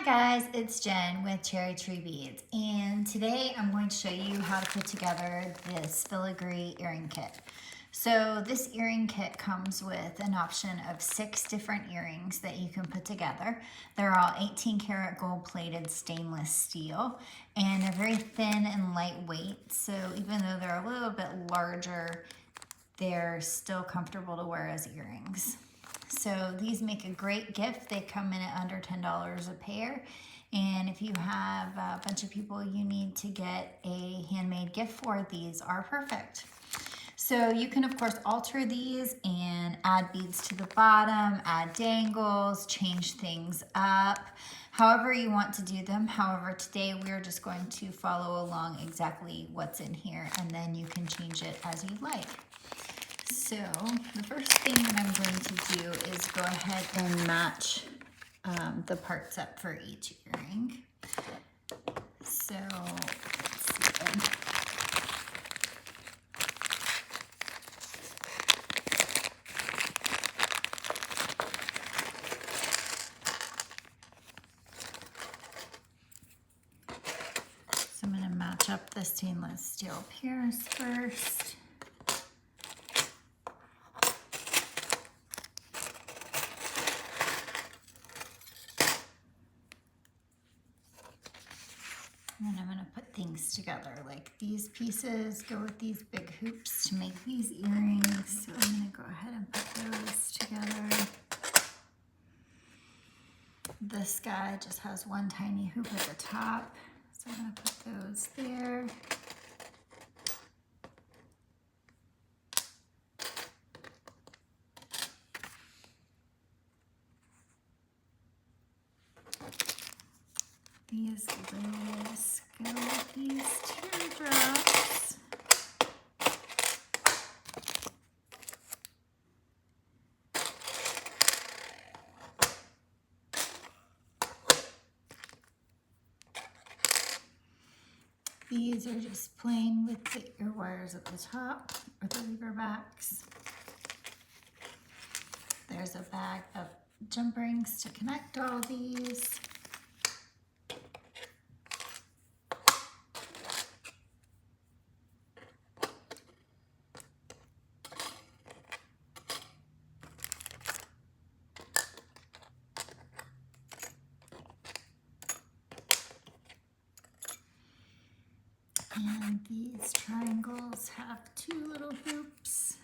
guys, it's Jen with Cherry Tree Beads, and today I'm going to show you how to put together this filigree earring kit. So this earring kit comes with an option of 6 different earrings that you can put together. They're all 18 karat gold plated stainless steel, and they're very thin and lightweight, so even though they're a little bit larger, they're still comfortable to wear as earrings. So these make a great gift. They come in at under $10 a pair. And if you have a bunch of people you need to get a handmade gift for, these are perfect. So you can of course alter these and add beads to the bottom, add dangles, change things up, however you want to do them. However, today we're just going to follow along exactly what's in here, and then you can change it as you like. So the first thing that I'm going to do is go ahead and match the parts up for each earring. So let's see. So I'm going to match up the stainless steel pairs first. And then I'm going to put things together, like these pieces go with these big hoops to make these earrings. So I'm going to go ahead and put those together. This guy just has one tiny hoop at the top, so I'm going to put those there. These leaves go with these teardrops. These are just plain with the ear wires at the top, or the lever backs. There's a bag of jump rings to connect all these. And these triangles have 2 little hoops.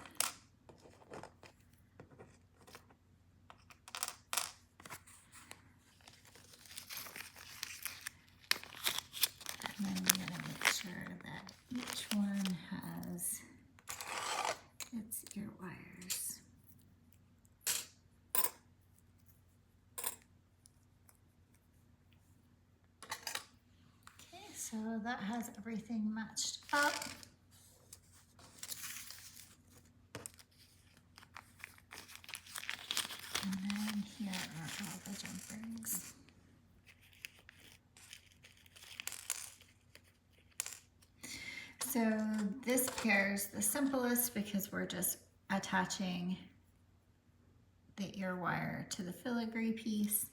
And then we're going to make sure that each one has its ear wires. So that has everything matched up. And then here are all the jump rings. So this pair is the simplest because we're just attaching the ear wire to the filigree piece.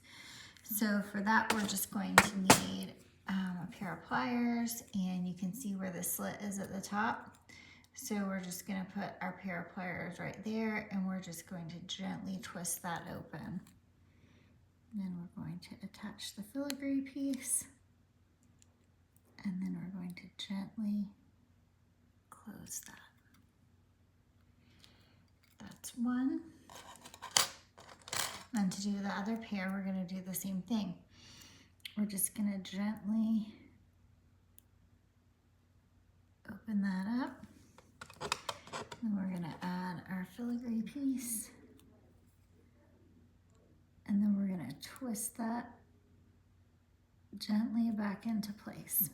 So for that, we're just going to need a pair of pliers, and you can see where the slit is at the top. So we're just going to put our pair of pliers right there, and we're just going to gently twist that open. And then we're going to attach the filigree piece, and then we're going to gently close that. That's one. And to do the other pair, we're going to do the same thing. We're just going to gently open that up. And we're going to add our filigree piece. And then we're going to twist that gently back into place.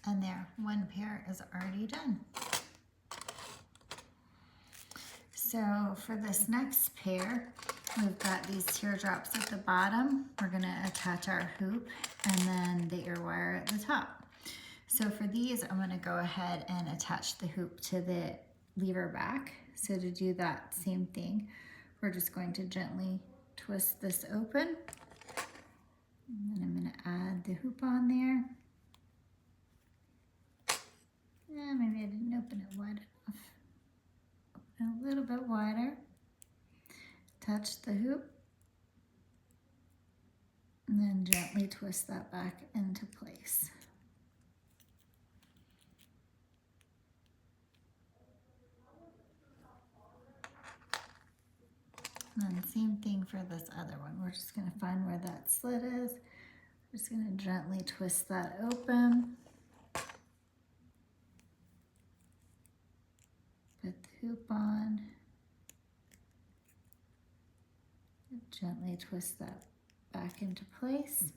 And there, one pair is already done. So for this next pair, we've got these teardrops at the bottom. We're going to attach our hoop and then the ear wire at the top. So for these, I'm going to go ahead and attach the hoop to the lever back. So to do that same thing, we're just going to gently twist this open. And then I'm going hoop on there. Yeah, maybe I didn't open it wide enough. Open it a little bit wider. Attach the hoop. And then gently twist that back into place. And then same thing for this other one. We're just going to find where that slit is. We're just going to gently twist that open. Put the hoop on. Gently twist that back into place.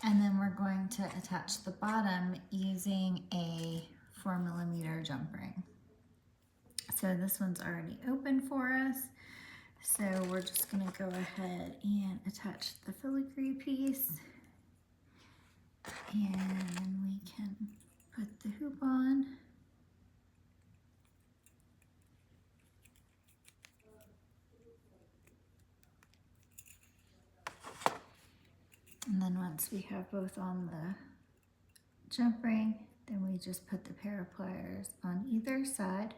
And then we're going to attach the bottom using a 4mm jump ring. So this one's already open for us. So we're just gonna go ahead and attach the filigree piece. And then we can put the hoop on. And then once we have both on the jump ring, then we just put the pair of pliers on either side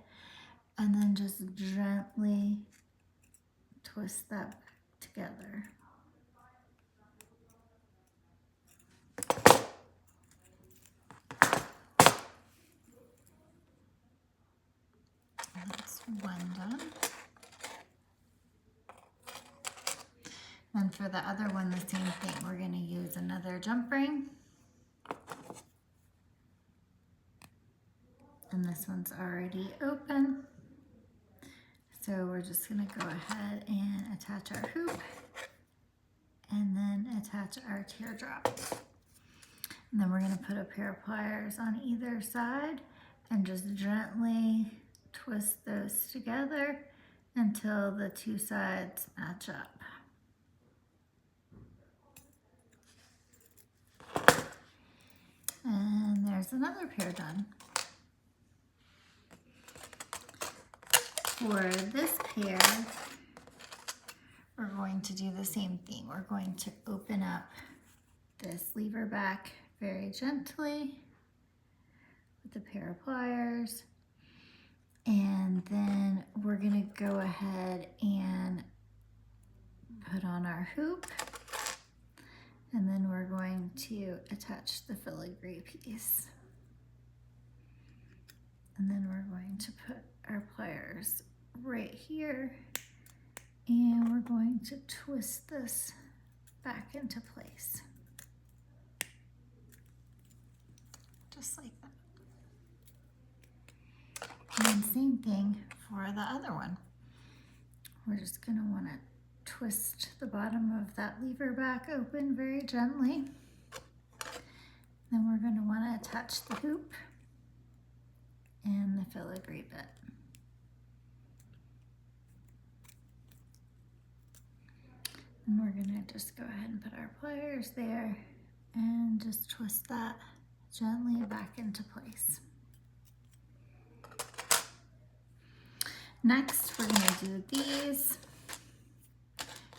and then just gently twist that back together. That's one done. And for the other one, the same thing. We're going to use another jump ring. And this one's already open. So we're just going to go ahead and attach our hoop and then attach our teardrop. And then we're going to put a pair of pliers on either side and just gently twist those together until the two sides match up. And there's another pair done. For this pair, we're going to do the same thing. We're going to open up this lever back very gently with a pair of pliers. And then we're gonna go ahead and put on our hoop. And then we're going to attach the filigree piece. And then we're going to put our pliers right here. And we're going to twist this back into place. Just like that. And then same thing for the other one. We're just gonna wanna twist the bottom of that lever back open very gently. Then we're going to want to attach the hoop and the filigree bit. And we're going to just go ahead and put our pliers there and just twist that gently back into place. Next, we're going to do these.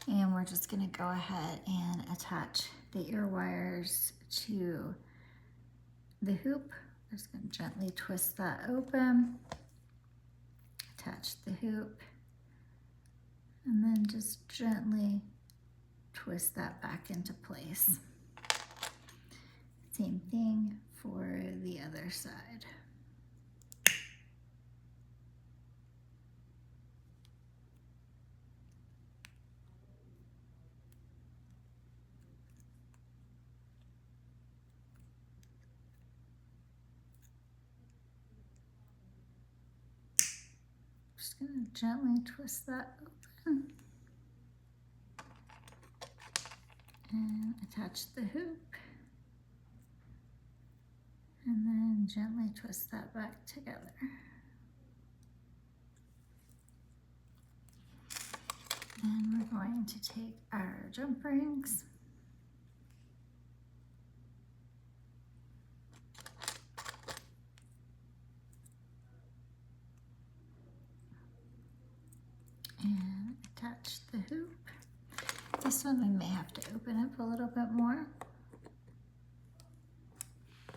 And we're just going to go ahead and attach the ear wires to the hoop. We're just going to gently twist that open, attach the hoop, and then just gently twist that back into place. Same thing for the other side. Just going to gently twist that open and attach the hoop, and then gently twist that back together. Then we're going to take our jump rings and attach the hoop. This one we may have to open up a little bit more.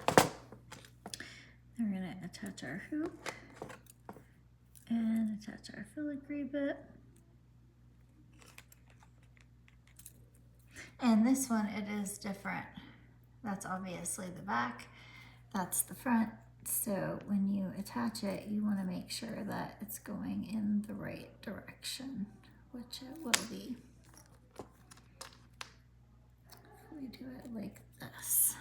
Then we're going to attach our hoop and attach our filigree bit. And this one, it is different. That's obviously the back, that's the front. So when you attach it, you want to make sure that it's going in the right direction, which it will be. We do it like this.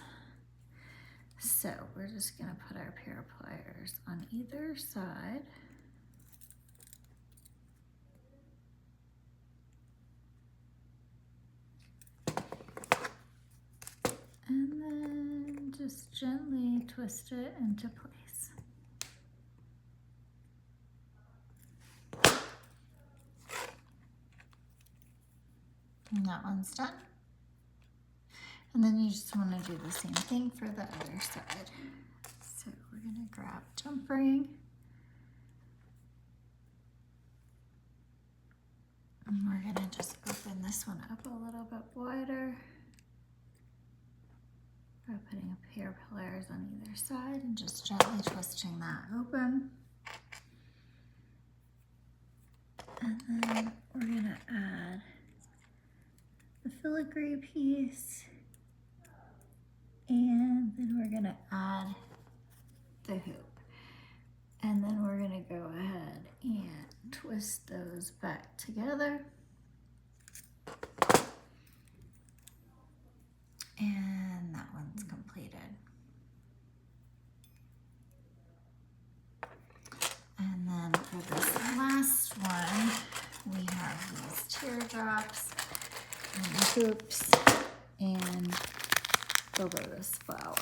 So we're just going to put our pair of pliers on either side. And then just gently twist it into place. And that one's done. And then you just want to do the same thing for the other side. So we're going to grab jump ring. And we're going to just open this one up a little bit wider by putting a pair of pliers on either side and just gently twisting that open. And then we're going to add the filigree piece. And then we're going to add the hoop. And then we're going to go ahead and twist those back together. And that one's completed. And then for this last one, we have these teardrops and the hoops and the lotus flower.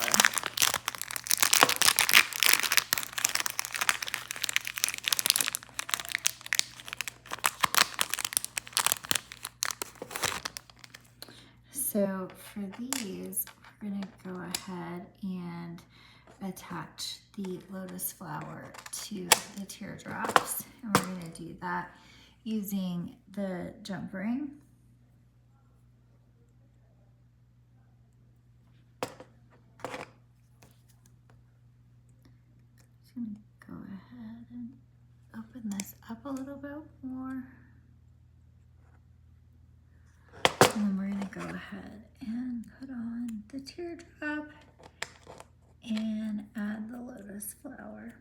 So for these, we're going to go ahead and attach the lotus flower to the teardrops. And we're going to do that using the jump ring. Just going to go ahead and open this up a little bit more. And then we're going to go ahead and put on the teardrop and add the lotus flower.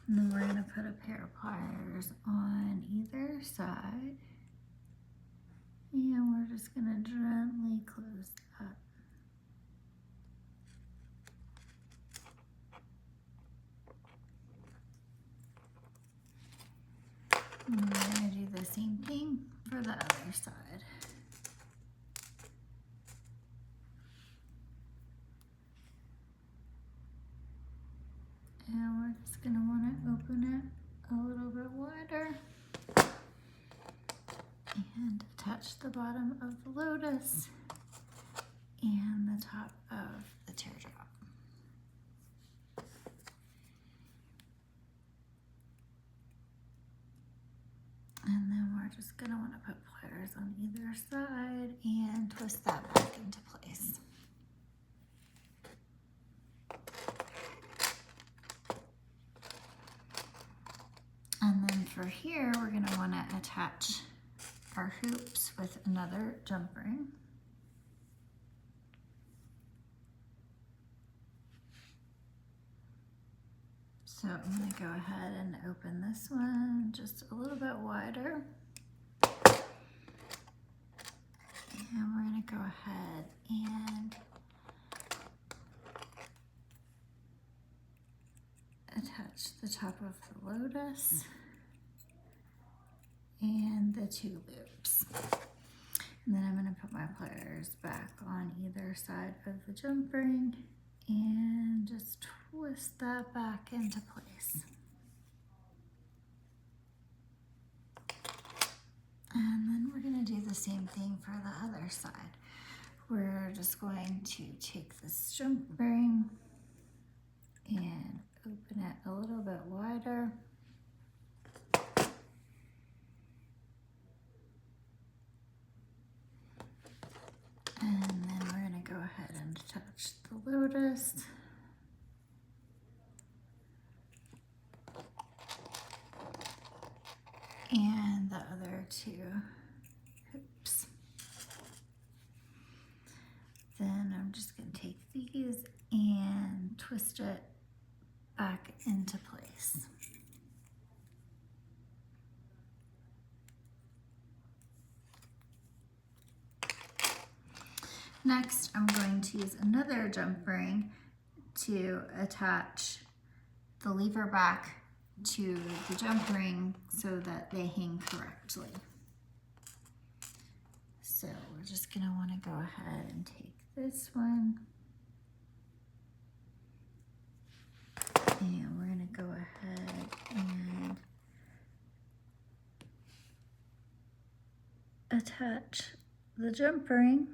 And then we're going to put a pair of pliers on either side. And we're just going to gently close that. And we're going to do the same thing for the other side. And we're just going to want to open it a little bit wider and attach the bottom of the lotus and the top of the teardrop. And then we're just going to want to put pliers on either side and twist that back into place. And then for here, we're going to want to attach our hoops with another jump ring. So I'm going to go ahead and open this one just a little bit wider. And we're going to go ahead and attach the top of the lotus and the two loops. And then I'm going to put my pliers back on either side of the jump ring and just twist that back into place. And then we're going to do the same thing for the other side. We're just going to take this jump ring and open it a little bit wider. lotus. And the other two hoops. Then I'm just going to take these and twist it back into place. Next, I'm going to use another jump ring to attach the lever back to the jump ring so that they hang correctly. So we're just going to want to go ahead and take this one, and we're going to go ahead and attach the jump ring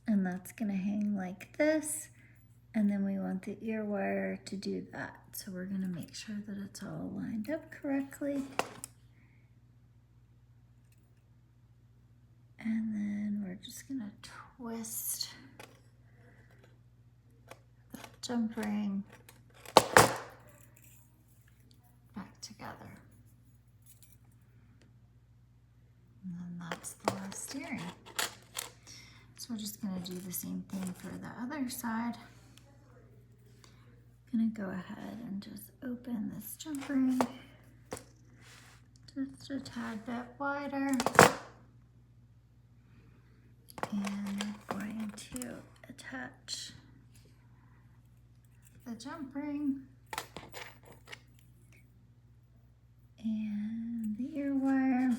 and that's going to hang like this, and then we want the ear wire to do that. So we're going to make sure that it's all lined up correctly. And then we're just going to twist the jump ring back together. And then that's the last earring. So we're just going to do the same thing for the other side. I'm going to go ahead and just open this jump ring just a tad bit wider. And I'm going to attach the jump ring and the ear wire.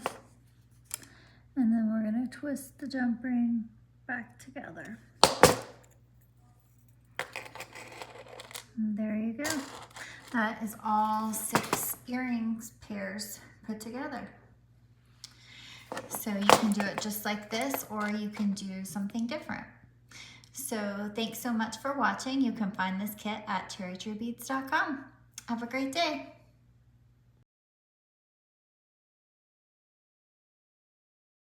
And then we're going to twist the jump ring back together. And there you go. That is all 6 earrings pairs put together. So you can do it just like this, or you can do something different. So thanks so much for watching. You can find this kit at cherrytreebeads.com. Have a great day.